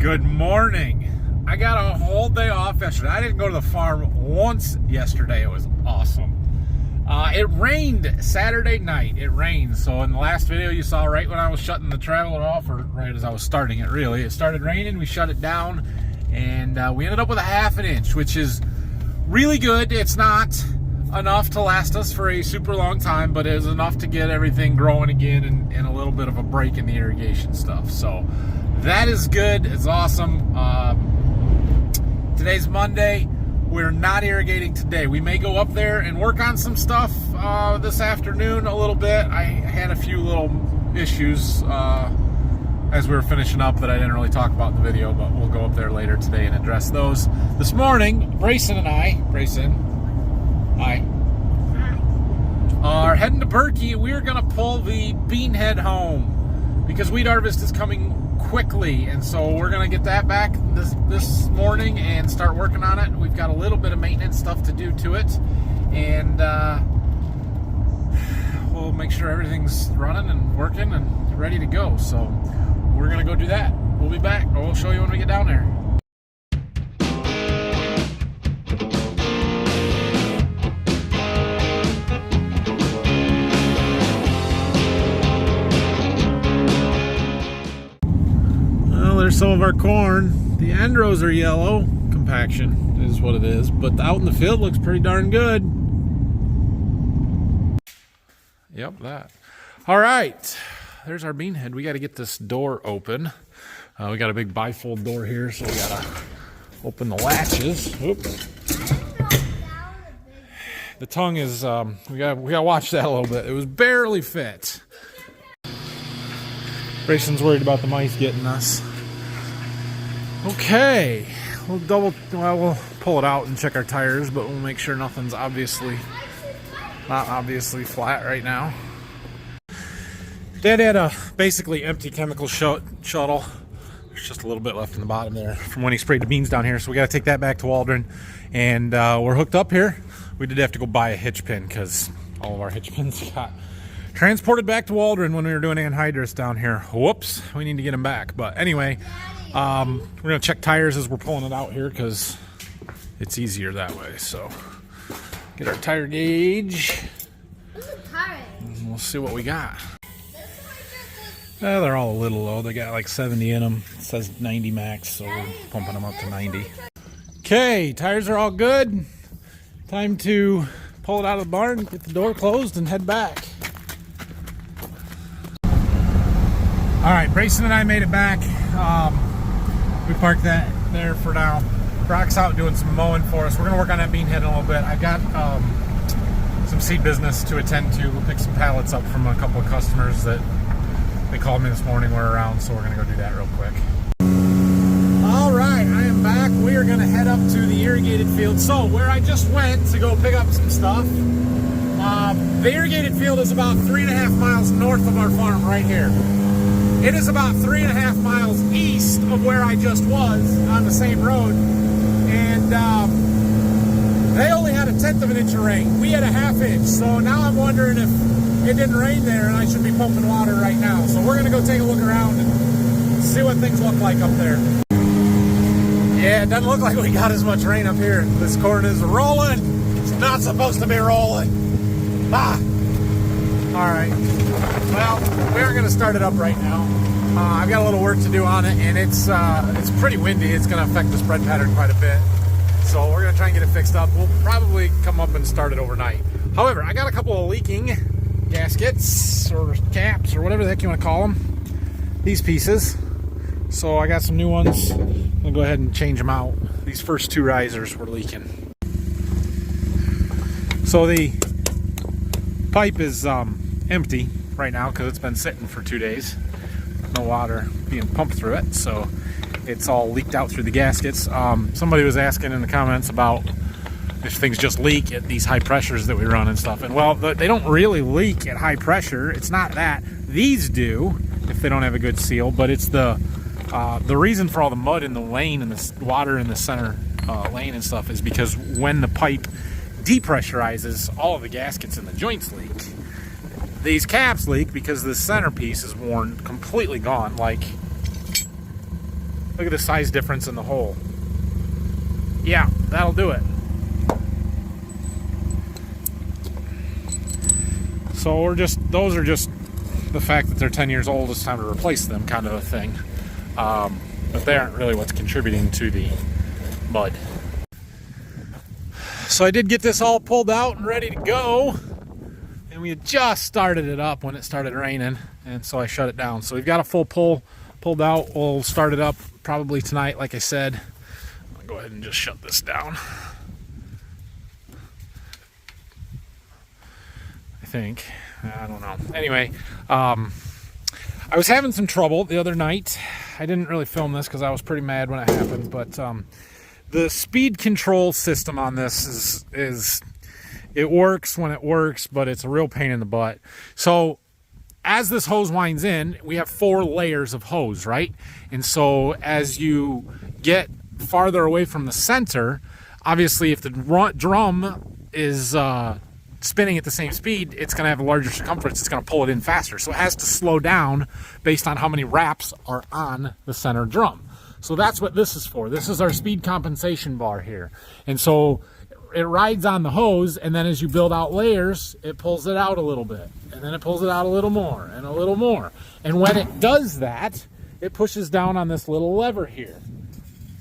Good morning. I got a whole day off yesterday. I didn't go to the farm once yesterday. It was awesome. It rained Saturday night. It rained. So in the last video you saw right when I was shutting the traveler off, or right as I was starting it really, it started raining. We shut it down and we ended up with a ½ inch, which is really good. It's not enough to last us for a super long time, but it is enough to get everything growing again and a little bit of a break in the irrigation stuff. So that is good. It's awesome. Today's Monday. We're not irrigating today. We may go up there and work on some stuff this afternoon a little bit. I had a few little issues as we were finishing up that I didn't really talk about in the video, but we'll go up there later today and address those. This morning, Grayson and I, hi, are heading to Berkey. We're gonna pull the bean head home because wheat harvest is coming quickly, and so we're gonna get that back this morning and start working on it. We've got a little bit of maintenance stuff to do to it, and we'll make sure everything's running and working and ready to go. So we're gonna go do that. We'll be back. We'll show you when we get down there. There's some of our corn. The end rows are yellow. Compaction is what it is, but out in the field looks pretty darn good. Yep, that. All right, there's our bean head. We got to get this door open. We got a big bifold door here, so we got to open the latches. Oops. The tongue is, we got to watch that a little bit. It was barely fit. Grayson's worried about the mice getting us. Okay, we'll pull it out and check our tires, but we'll make sure nothing's not obviously flat right now. Dad had a basically empty chemical shuttle. There's just a little bit left in the bottom there from when he sprayed the beans down here, so we got to take that back to Waldron, and we're hooked up here. We did have to go buy a hitch pin because all of our hitch pins got transported back to Waldron when we were doing anhydrous down here. Whoops, we need to get them back, but anyway. We're going to check tires as we're pulling it out here because it's easier that way. So get our tire gauge and we'll see what we got. They're all a little low. They got like 70 in them. It says 90 max, so we're pumping them up to 90. Okay, tires are all good. Time to pull it out of the barn, get the door closed, and head back. All right, Grayson and I made it back. We parked that there for now. Brock's out doing some mowing for us. We're gonna work on that bean head in a little bit. I've got some seed business to attend to. We'll pick some pallets up from a couple of customers that they called me this morning. We're around, so we're gonna go do that real quick. All right, I am back. We are gonna head up to the irrigated field. So where I just went to go pick up some stuff, the irrigated field is about 3.5 miles north of our farm right here. It is about 3.5 miles east of where I just was on the same road, and they only had 1/10 of an inch of rain. We had a ½ inch, so now I'm wondering if it didn't rain there and I should be pumping water right now. So we're gonna go take a look around and see what things look like up there. Yeah, it doesn't look like we got as much rain up here. This corn is rolling. It's not supposed to be rolling. Ah! All right. Well, we're going to start it up right now. I've got a little work to do on it, and it's pretty windy. It's going to affect the spread pattern quite a bit. So we're going to try and get it fixed up. We'll probably come up and start it overnight. However, I got a couple of leaking gaskets or caps or whatever the heck you want to call them. These pieces. So I got some new ones. I'm going to go ahead and change them out. These first two risers were leaking. So the pipe is empty right now because it's been sitting for 2 days. No water being pumped through it, so it's all leaked out through the gaskets. Somebody was asking in the comments about if things just leak at these high pressures that we run and stuff, and well, they don't really leak at high pressure. It's not that. These do if they don't have a good seal, but it's the reason for all the mud in the lane and the water in the center lane and stuff is because when the pipe depressurizes, all of the gaskets and the joints leak. These caps leak because the centerpiece is worn, completely gone. Like, Look at the size difference in the hole. Yeah, that'll do it. So those are just the fact that they're 10 years old, it's time to replace them kind of a thing. But they aren't really what's contributing to the mud. So I did get this all pulled out and ready to go. And we had just started it up when it started raining. And so I shut it down. So we've got a full pulled out. We'll start it up probably tonight, like I said. I'll go ahead and just shut this down. I think. I don't know. Anyway, I was having some trouble the other night. I didn't really film this because I was pretty mad when it happened, but the speed control system on this is it works when it works, but it's a real pain in the butt. So as this hose winds in, we have 4 layers of hose, right? And so as you get farther away from the center, obviously if the drum is spinning at the same speed, it's going to have a larger circumference. It's going to pull it in faster. So it has to slow down based on how many wraps are on the center drum. So that's what this is for. This is our speed compensation bar here. And so it rides on the hose, and then as you build out layers, it pulls it out a little bit. And then it pulls it out a little more and a little more. And when it does that, it pushes down on this little lever here.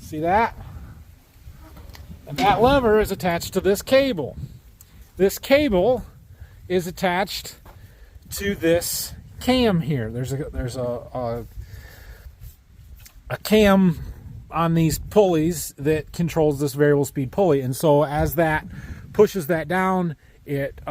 See that? And that lever is attached to this cable. This cable is attached to this cam here. There's a cam on these pulleys that controls this variable speed pulley, and so as that pushes that down, it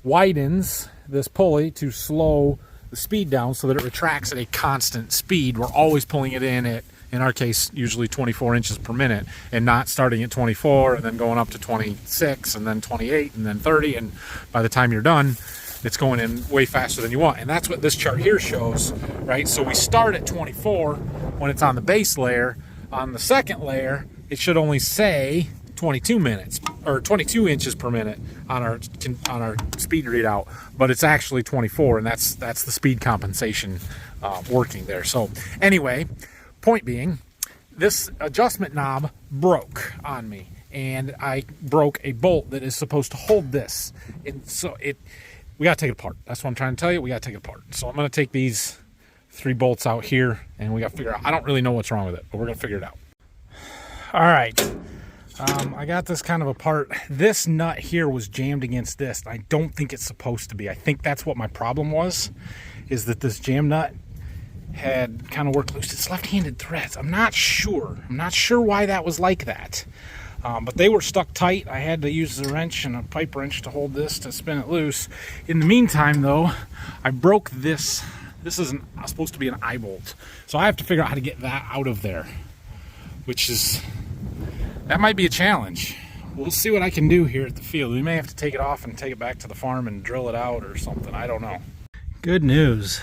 widens this pulley to slow the speed down so that it retracts at a constant speed. We're always pulling it in our case, usually 24 inches per minute, and not starting at 24 and then going up to 26 and then 28 and then 30, and by the time you're done, it's going in way faster than you want. And that's what this chart here shows, right? So we start at 24 when it's on the base layer. On the second layer, it should only say 22 minutes or 22 inches per minute on our speed readout, but it's actually 24, and that's the speed compensation working there. So anyway, point being, this adjustment knob broke on me, and I broke a bolt that is supposed to hold this, and so we got to take it apart. That's what I'm trying to tell you. We got to take it apart. So I'm going to take these 3 bolts out here, and we got to figure out. I don't really know what's wrong with it, but we're going to figure it out. All right. I got this kind of apart. This nut here was jammed against this. I don't think it's supposed to be. I think that's what my problem was, is that this jam nut had kind of worked loose. It's left-handed threads. I'm not sure. I'm not sure why that was like that. But they were stuck tight. I had to use a wrench and a pipe wrench to hold this to spin it loose. In the meantime, though, I broke this. This is supposed to be an eye bolt. So I have to figure out how to get that out of there, that might be a challenge. We'll see what I can do here at the field. We may have to take it off and take it back to the farm and drill it out or something. I don't know. Good news.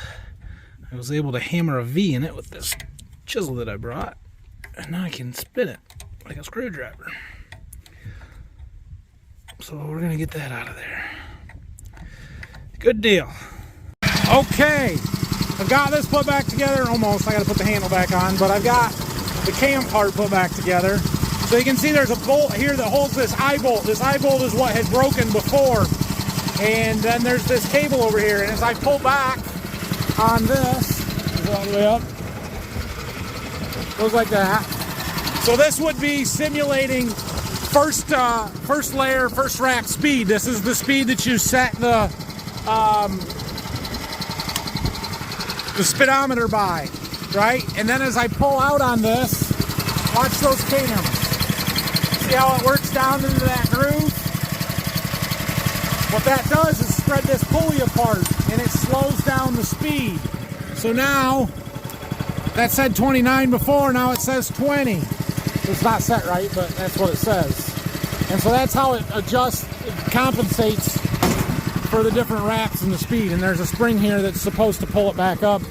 I was able to hammer a V in it with this chisel that I brought, and now I can spin it like a screwdriver. So we're gonna get that out of there. Good deal. Okay, I've got this put back together almost. I gotta put the handle back on, but I've got the cam part put back together. So you can see there's a bolt here that holds this eye bolt. This eye bolt is what had broken before. And then there's this cable over here. And as I pull back on this, goes all the way up, goes like that. So this would be simulating first layer, first rack speed. This is the speed that you set the speedometer by, right? And then as I pull out on this, watch those cams. See how it works down into that groove? What that does is spread this pulley apart, and it slows down the speed. So now, that said 29 before, now it says 20. It's not set right, but that's what it says. And so that's how it adjusts, it compensates for the different racks and the speed. And there's a spring here that's supposed to pull it back up.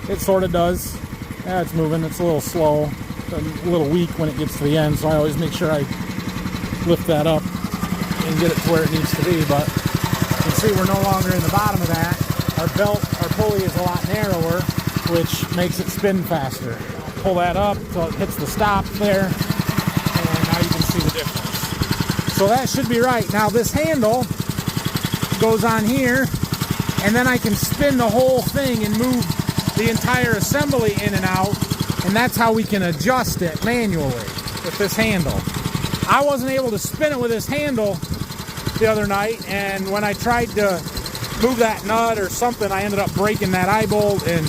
It sort of does. Yeah, it's moving. It's a little slow, a little weak when it gets to the end. So I always make sure I lift that up and get it to where it needs to be. But you can see we're no longer in the bottom of that. Our pulley is a lot narrower. which makes it spin faster. Pull that up until it hits the stop there, and now you can see the difference. So that should be right. Now this handle goes on here, and then I can spin the whole thing and move the entire assembly in and out, and that's how we can adjust it manually with this handle. I wasn't able to spin it with this handle the other night, and when I tried to move that nut or something, I ended up breaking that eye bolt, and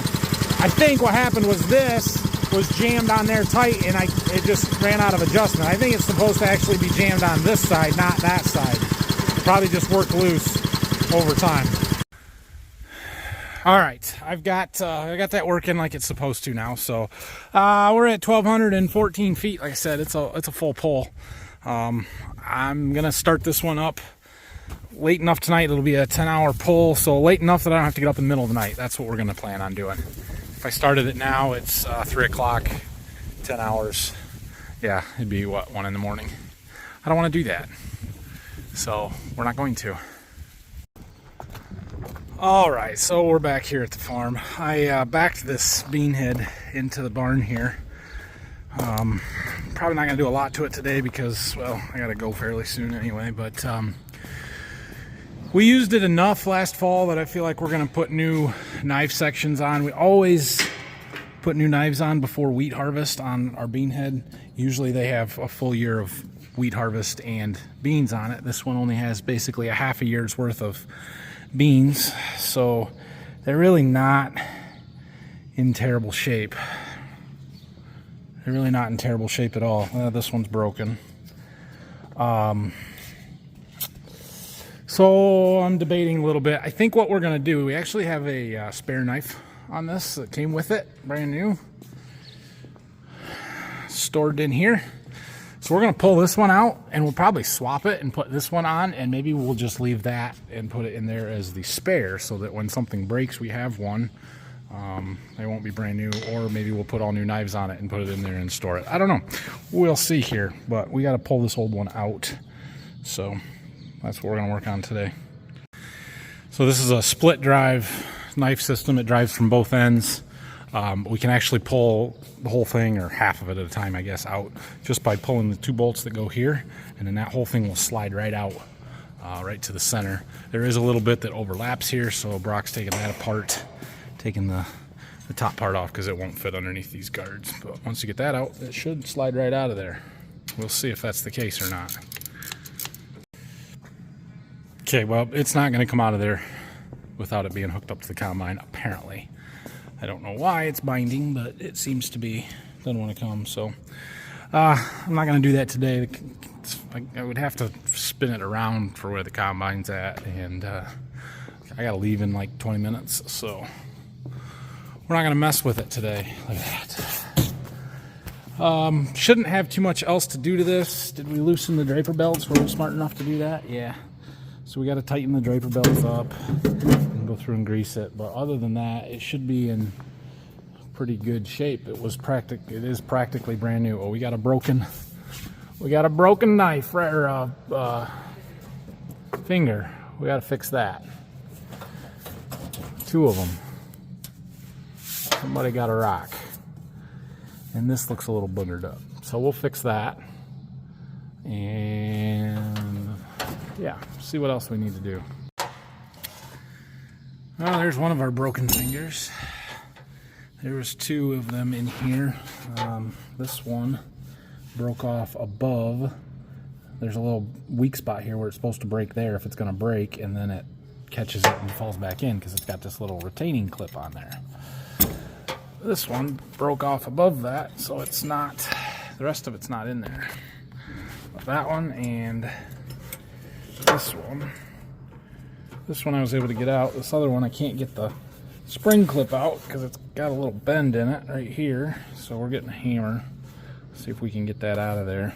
I think what happened was this was jammed on there tight, and it just ran out of adjustment. I think it's supposed to actually be jammed on this side, not that side. Probably just worked loose over time. All right, I got that working like it's supposed to now. So we're at 1,214 feet. Like I said, it's a full pull. I'm gonna start this one up late enough tonight. It'll be a 10-hour pull, so late enough that I don't have to get up in the middle of the night. That's what we're gonna plan on doing. If I started it now, it's 3 o'clock, 10 hours. Yeah, it'd be what, 1 in the morning. I don't want to do that, so we're not going to. All right, so we're back here at the farm. I backed this bean head into the barn here. Probably not gonna do a lot to it today because, well, I gotta go fairly soon anyway, but we used it enough last fall that I feel like we're gonna put new knife sections on. We always put new knives on before wheat harvest on our bean head. Usually they have a full year of wheat harvest and beans on it. This one only has basically a half a year's worth of beans, so they're really not in terrible shape. They're really not in terrible shape at all. This one's broken. So I'm debating a little bit. I think what we're gonna do, we actually have a spare knife on this that came with it, brand new, stored in here. So we're gonna pull this one out, and we'll probably swap it and put this one on, and maybe we'll just leave that and put it in there as the spare, so that when something breaks, we have one. They won't be brand new, or maybe we'll put all new knives on it and put it in there and store it. I don't know. We'll see here, but we got to pull this old one out. So that's what we're going to work on today. So this is a split drive knife system. It drives from both ends. We can actually pull the whole thing, or half of it at a time, I guess, out just by pulling the 2 bolts that go here, and then that whole thing will slide right out, right to the center. There is a little bit that overlaps here, so Brock's taking that apart, taking the top part off because it won't fit underneath these guards. But once you get that out, it should slide right out of there. We'll see if that's the case or not. Okay, well, it's not going to come out of there without it being hooked up to the combine, apparently. I don't know why it's binding, but it seems to be. Doesn't want to come, so I'm not going to do that today. I would have to spin it around for where the combine's at, and I got to leave in like 20 minutes, so we're not going to mess with it today. Look at that. Shouldn't have too much else to do to this. Did we loosen the draper belts? Were we smart enough to do that? Yeah. So we got to tighten the draper belts up and go through and grease it. But other than that, it should be in pretty good shape. It is practically brand new. Oh, we got a broken knife, right, or finger. We got to fix that. 2 of them. Somebody got a rock, and this looks a little boogered up, so we'll fix that, and yeah, see what else we need to do. Well, there's one of our broken fingers. There was 2 of them in here. This one broke off above. There's a little weak spot here where it's supposed to break there if it's going to break, and then it catches it and falls back in because it's got this little retaining clip on there. This one broke off above that, so it's not, the rest of it's not in there. But that one and this one I was able to get out. This other one I can't get the spring clip out because it's got a little bend in it right here. So we're getting a hammer. See if we can get that out of there.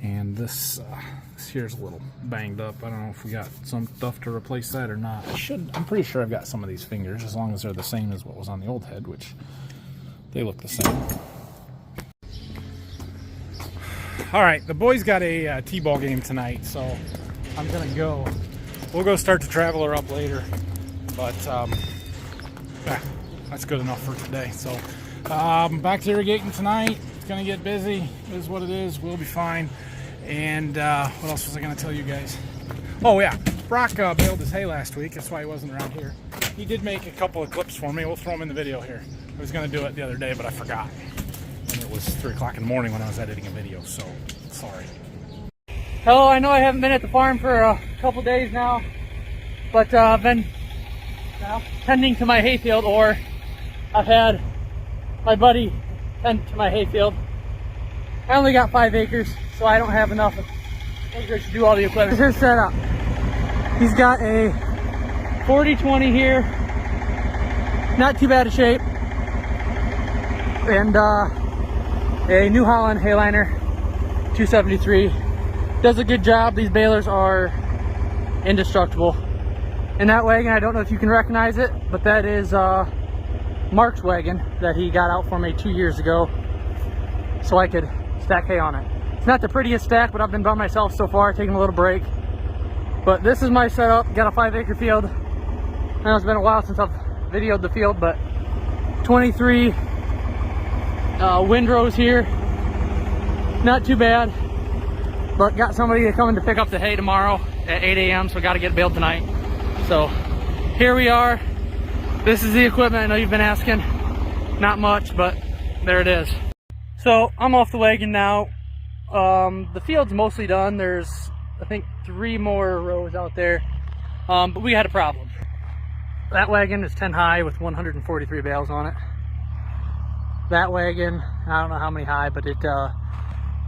And this here's a little banged up. I don't know if we got some stuff to replace that or not. I'm pretty sure I've got some of these fingers, as long as they're the same as what was on the old head, which they look the same. All right, the boys got a t-ball game tonight, so I'm gonna go. We'll go start the Traveler up later, but that's good enough for today. So back to irrigating tonight. It's gonna get busy. It is what it is. We'll be fine. And what else was I gonna tell you guys? Oh yeah, Brock baled his hay last week. That's why he wasn't around here. He did make a couple of clips for me. We'll throw them in the video here. I was gonna do it the other day, but I forgot. And it was 3 o'clock in the morning when I was editing a video, so sorry. Hello, I know I haven't been at the farm for a couple days now, but I've been tending to my hayfield, or I've had my buddy tend to my hayfield. I only got 5 acres, so I don't have enough acres to do all the equipment. This is set up. He's got a 40-20 here, not too bad of shape, and a New Holland Hayliner 273. Does a good job. These balers are indestructible. And that wagon, I don't know if you can recognize it, but that is Mark's wagon that he got out for me 2 years ago so I could stack hay on it. It's not the prettiest stack, but I've been by myself so far, taking a little break. But this is my setup. Got a 5-acre field. I know it's been a while since I've videoed the field, but 23 windrows here. Not too bad, but got somebody coming to pick up the hay tomorrow at 8 a.m. so got to get baled tonight. So here we are. This is the equipment. I know you've been asking. Not much, but there it is. So I'm off the wagon now. The field's mostly done. There's, I think, 3 more rows out there, but we had a problem. That wagon is 10 high with 143 bales on it. That wagon, I don't know how many high, but it,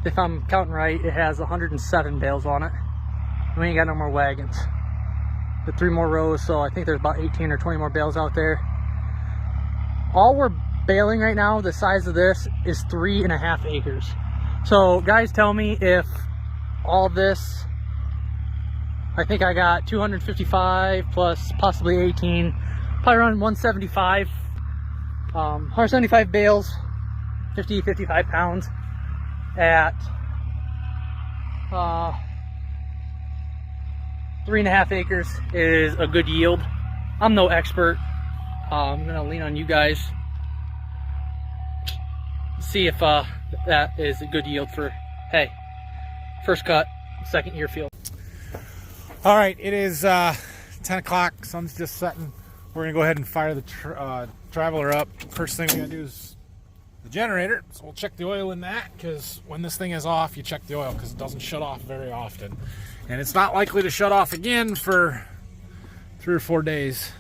if I'm counting right, it has 107 bales on it. We ain't got no more wagons. The 3 more rows, so I think there's about 18 or 20 more bales out there. All we're baling right now, the size of this, is 3.5 acres. So guys, tell me if all this, I think I got 255 plus possibly 18, probably around 175, 175 bales, 55 pounds at 3.5 acres is a good yield. I'm no expert. I'm gonna lean on you guys. See if that is a good yield for hay. First cut, second year field. All right, it is 10 o'clock. Sun's just setting. We're gonna go ahead and fire the Traveler up. First thing we're gonna do is the generator. So we'll check the oil in that, because when this thing is off, you check the oil because it doesn't shut off very often. And it's not likely to shut off again for 3 or 4 days.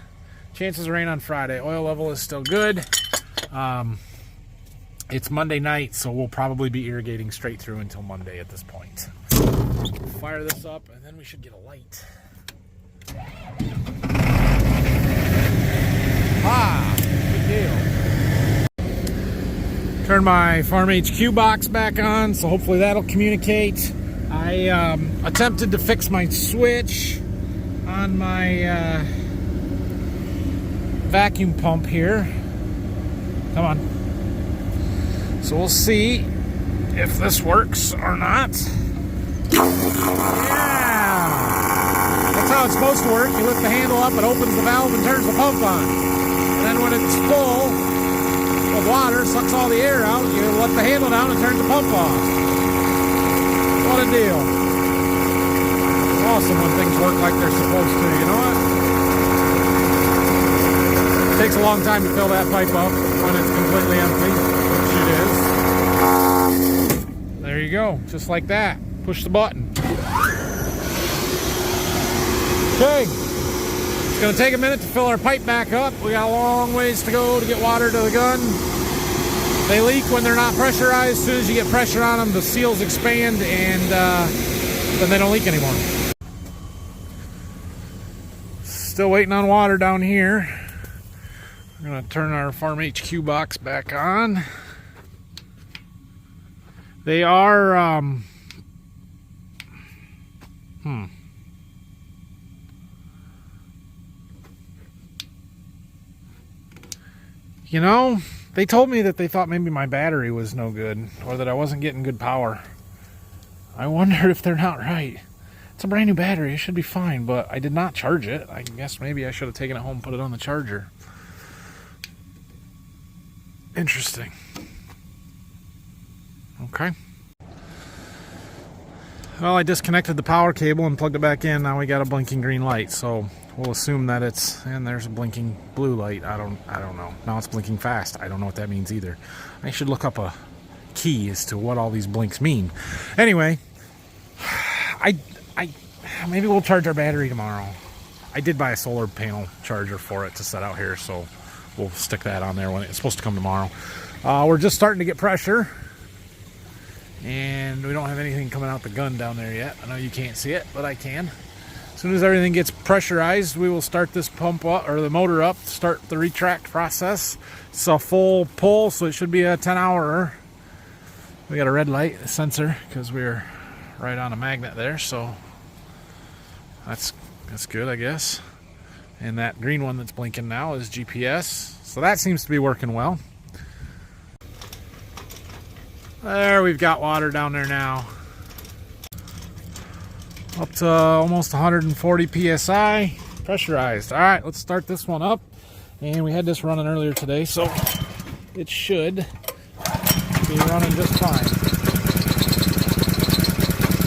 Chances of rain on Friday. Oil level is still good. It's Monday night, so we'll probably be irrigating straight through until Monday at this point. Fire this up, and then we should get a light. Good deal. Turn my Farm HQ box back on, so hopefully that'll communicate. I attempted to fix my switch on my vacuum pump here. Come on. So we'll see if this works or not. Yeah! That's how it's supposed to work. You lift the handle up, it opens the valve and turns the pump on. And then when it's full of water, sucks all the air out, you let the handle down and turns the pump off. What a deal. It's awesome when things work like they're supposed to, you know what? It takes a long time to fill that pipe up when it's completely empty, which it is. There you go, just like that. Push the button. Okay, it's gonna take a minute to fill our pipe back up. We got a long ways to go to get water to the gun. They leak when they're not pressurized. As soon as you get pressure on them, the seals expand, and then they don't leak anymore. Still waiting on water down here. We're gonna turn our Farm HQ box back on. They are, you know, they told me that they thought maybe my battery was no good, or that I wasn't getting good power. I wonder if they're not right. It's a brand new battery, it should be fine, but I did not charge it. I guess maybe I should have taken it home and put it on the charger. Interesting. Okay. Well, I disconnected the power cable and plugged it back in. Now we got a blinking green light, so we'll assume that it's, and there's a blinking blue light. I don't know. Now it's blinking fast. I don't know what that means either. I should look up a key as to what all these blinks mean. Anyway, I maybe we'll charge our battery tomorrow. I did buy a solar panel charger for it to set out here, so we'll stick that on there when it's supposed to come tomorrow. We're just starting to get pressure. And we don't have anything coming out the gun down there yet. I know you can't see it, but I can. As soon as everything gets pressurized, we will start this pump up, or the motor up, start the retract process. It's a full pull, so it should be a 10-hour. We got a red light sensor because we're right on a magnet there, so that's good, I guess. And that green one that's blinking now is GPS, so that seems to be working well. There, we've got water down there now. Up to almost 140 psi, pressurized. All right, let's start this one up. And we had this running earlier today, so it should be running just fine.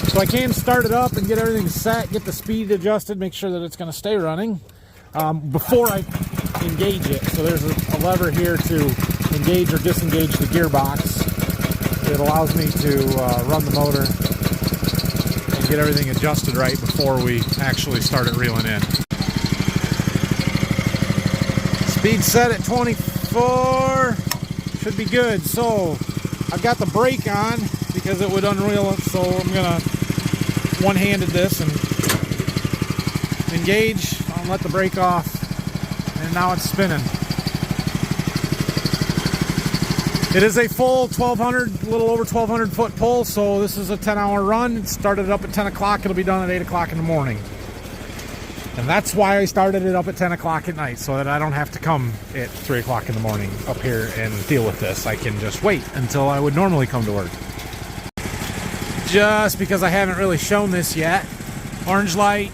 So I can start it up and get everything set, get the speed adjusted, make sure that it's going to stay running before I engage it. So there's a lever here to engage or disengage the gearbox. It allows me to run the motor and get everything adjusted right before we actually start it reeling in. Speed set at 24. Should be good. So I've got the brake on because it would unreel it. So I'm going to one-handed this and engage. I'll let the brake off. And now it's spinning. It is a full 1,200, a little over 1,200 foot pull, so this is a 10-hour run. It started up at 10 o'clock. It'll be done at 8 o'clock in the morning. And that's why I started it up at 10 o'clock at night, so that I don't have to come at 3 o'clock in the morning up here and deal with this. I can just wait until I would normally come to work. Just because I haven't really shown this yet. Orange light,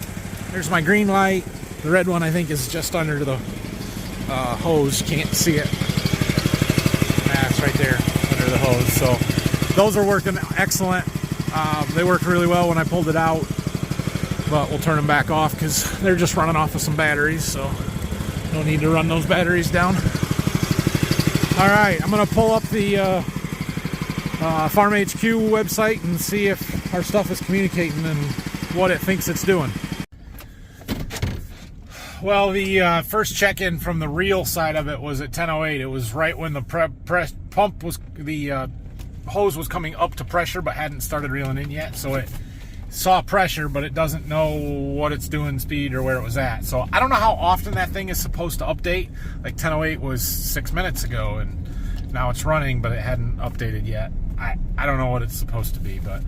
there's my green light. The red one I think is just under the hose. Can't see it. It's right there under the hose. So those are working excellent. They worked really well when I pulled it out, but we'll turn them back off because they're just running off of some batteries, so no need to run those batteries down. All right, I'm gonna pull up the Farm HQ website and see if our stuff is communicating and what it thinks it's doing. Well, the first check-in from the real side of it was at 10:08. It was right when the pump was, the hose was coming up to pressure, but hadn't started reeling in yet. So it saw pressure, but it doesn't know what it's doing, speed, or where it was at. So I don't know how often that thing is supposed to update. Like 10:08 was 6 minutes ago, and now it's running, but it hadn't updated yet. I don't know what it's supposed to be, but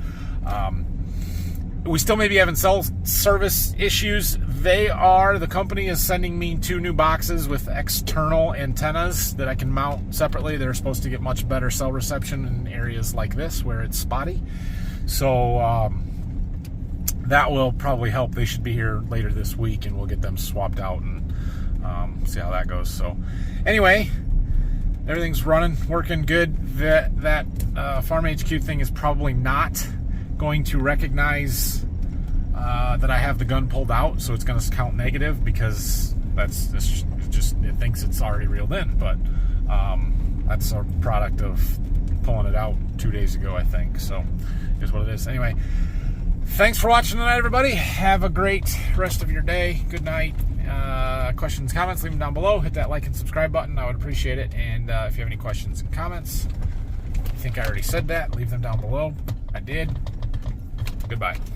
we still may be having cell service issues. The company is sending me 2 new boxes with external antennas that I can mount separately. They're supposed to get much better cell reception in areas like this where it's spotty. So that will probably help. They should be here later this week, and we'll get them swapped out and see how that goes. So anyway, everything's running, working good. That Farm HQ thing is probably not going to recognize that I have the gun pulled out, so it's going to count negative because that's just it thinks it's already reeled in. But that's a product of pulling it out 2 days ago, I think. So here's what it is. Anyway, thanks for watching tonight, everybody. Have a great rest of your day. Good night. Questions, comments, leave them down below. Hit that like and subscribe button. I would appreciate it. And if you have any questions and comments, I think I already said that. Leave them down below. I did. Goodbye.